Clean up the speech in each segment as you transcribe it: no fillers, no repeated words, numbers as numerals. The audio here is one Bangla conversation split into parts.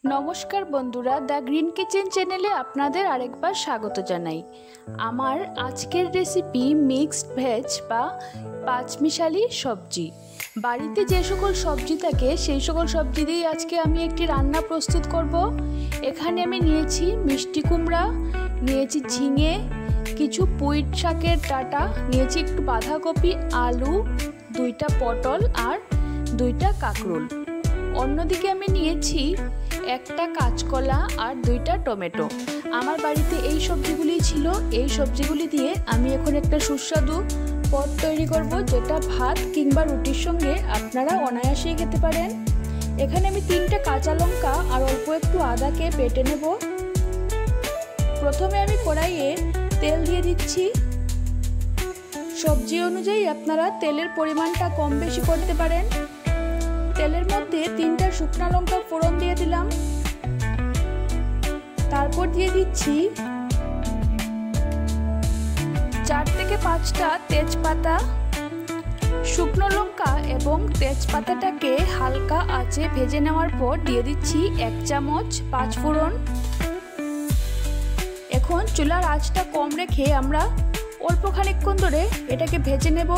নমস্কার বন্ধুরা, দ্য গ্রিন কিচেন চ্যানেলে আপনাদের আরেকবার স্বাগত জানাই। আমার আজকের রেসিপি মিক্সড ভেজ বা পাঁচমিশালি সবজি। বাড়িতে যে সকল সবজি থাকে সেই সকল সবজি দিয়ে আজকে আমি একটি রান্না প্রস্তুত করব। এখানে আমি নিয়েছি মিষ্টি কুমড়া, নিয়েছি ঝিঙে, কিছু পুঁই শাকের ডাঁটা, নিয়েছি একটু বাঁধাকপি, আলু, দুইটা পটল আর দুইটা কাঁকরোল। অন্যদিকে আমি নিয়েছি একটা কাঁচকলা আর দুইটা টমেটো। আমার বাড়িতে এই সবজিগুলি ছিল। এই সবজিগুলি দিয়ে আমি এখন একটা সুস্বাদু পদ তৈরি করব, যেটা ভাত কিংবা রুটির সঙ্গে আপনারা অনায়াসেই খেতে পারেন। এখানে আমি 3টে কাঁচা লঙ্কা আর অল্প একটু আদাকে বেটে নেব। প্রথমে আমি কড়াইয়ে তেল দিয়ে দিচ্ছি। সবজি অনুযায়ী আপনারা তেলের পরিমাণটা কম বেশি করতে পারেন। তেলের মধ্যে 3টা শুকনো লঙ্কা ফোড়ন দিয়ে দিলাম। তারপর দিয়ে দিচ্ছি 4 থেকে 5টা তেজপাতা। শুকনো লঙ্কা এবং তেজপাতাটাকে হালকা আঁচে ভেজে নেওয়ার পর দিয়ে দিচ্ছি 1 চামচ 5 ফোড়ন। এখন চুলার আঁচটা কম রেখে আমরা অল্প খানিকক্ষণ ধরে এটাকে ভেজে নেব।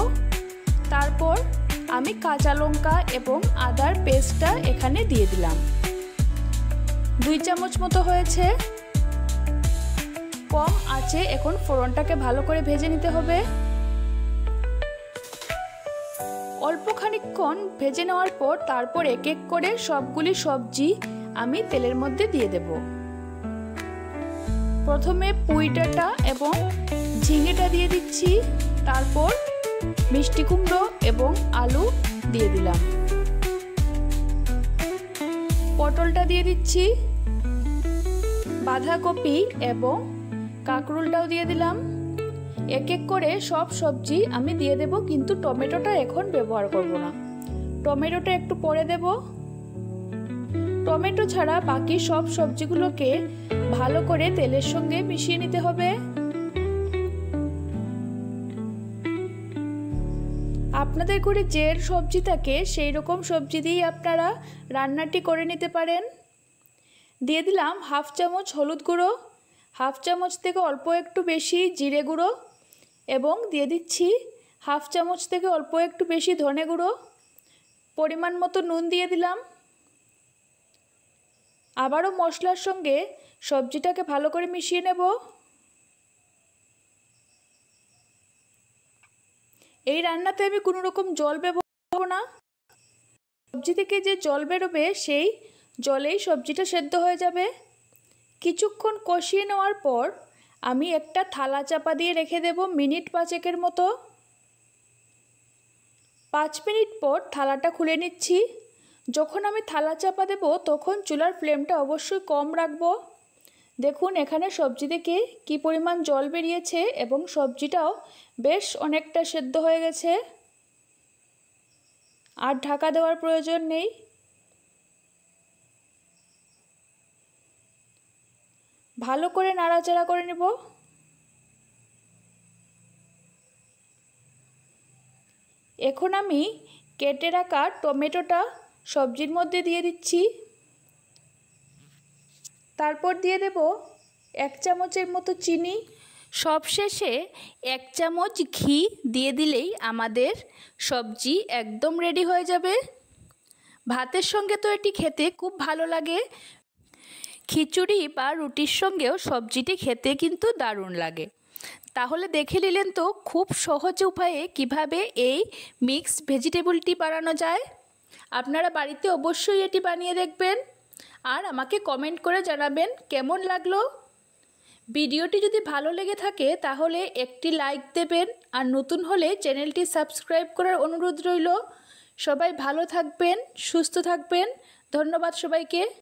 তারপর আমি কাঁচা লঙ্কা এবং আদার পেস্টটা এখানে দিয়ে দিলাম। 2 চামচ মতো হয়েছে। কম আঁচে এখন ফোড়নটাকে ভালো করে ভেজে নিতে হবে। অল্প খানিকক্ষণ ভেজে নেওয়ার পর তারপর এক এক করে সবগুলি সবজি আমি তেলের মধ্যে দিয়ে দেব। প্রথমে পুঁই ডাঁটা এবং ঝিঙেটা দিয়ে দিচ্ছি। তারপর মিষ্টি কুমড়ো এবং আলু দিয়ে দিলাম। পটলটা দিয়ে দিচ্ছি। বাঁধাকপি এবং কাঁকরোলটাও দিয়ে দিলাম। এক এক করে সব সবজি আমি দিয়ে দেব, কিন্তু টমেটোটা এখন ব্যবহার করব না। টমেটোটা একটু পরে দেব। টমেটো ছাড়া বাকি সব সবজিগুলোকে ভালো করে তেলের সঙ্গে মিশিয়ে নিতে হবে। আপনাদের ঘরে যে সবজি থাকে সেই রকম সবজি দিয়ে আপনারা রান্নাটি করে নিতে পারেন। দিয়ে দিলাম 1/2 চামচ হলুদ গুঁড়ো, 1/2 চামচ থেকে অল্প একটু বেশি জিরে গুঁড়ো এবং দিয়ে দিচ্ছি 1/2 চামচ থেকে অল্প একটু বেশি ধনে গুঁড়ো। পরিমাণ মতো নুন দিয়ে দিলাম। আবারও মশলার সঙ্গে সবজিটাকে ভালো করে মিশিয়ে নেব। এই রান্নাতে আমি কোনো রকম জল ব্যবহার করব না। সবজি থেকে যে জল বেরোবে সেই জলেই সবজিটা সেদ্ধ হয়ে যাবে। কিছুক্ষণ কষিয়ে নেওয়ার পর আমি একটা থালা চাপা দিয়ে রেখে দেব মিনিট 5 মতো। 5 মিনিট পর থালাটা খুলে নিচ্ছি। যখন আমি থালা চাপা দেব তখন চুলার ফ্লেমটা অবশ্যই কম রাখবো। দেখুন এখানে সবজি থেকে কি পরিমাণ জল বেরিয়েছে এবং সবজিটাও বেশ অনেকটা সেদ্ধ হয়ে গেছে। আর ঢাকা দেওয়ার প্রয়োজন নেই। ভালো করে নাড়াচাড়া করে নেব। এখন আমি কেটে রাখা টমেটোটা সবজির মধ্যে দিয়ে দিচ্ছি। তারপর দিয়ে দেব 1 চামচের মতো চিনি। সবশেষে 1 চামচ ঘি দিয়ে দিলেই আমাদের সবজি একদম রেডি হয়ে যাবে। ভাতের সঙ্গে তো এটি খেতে খুব ভালো লাগে। খিচুড়ি বা রুটির সঙ্গেও সবজিটি খেতে কিন্তু দারুণ লাগে। তাহলে দেখে নিলেন তো খুব সহজ উপায়ে কিভাবে এই মিক্সড ভেজিটেবলটি বানানো যায়। আপনারা বাড়িতে অবশ্যই এটি বানিয়ে দেখবেন আর আমাকে কমেন্ট করে জানাবেন কেমন লাগলো। ভিডিওটি যদি ভালো লেগে থাকে তাহলে একটি লাইক দেবেন আর নতুন হলে চ্যানেলটি সাবস্ক্রাইব করার অনুরোধ রইল। সবাই ভালো থাকবেন, সুস্থ থাকবেন। ধন্যবাদ সবাইকে।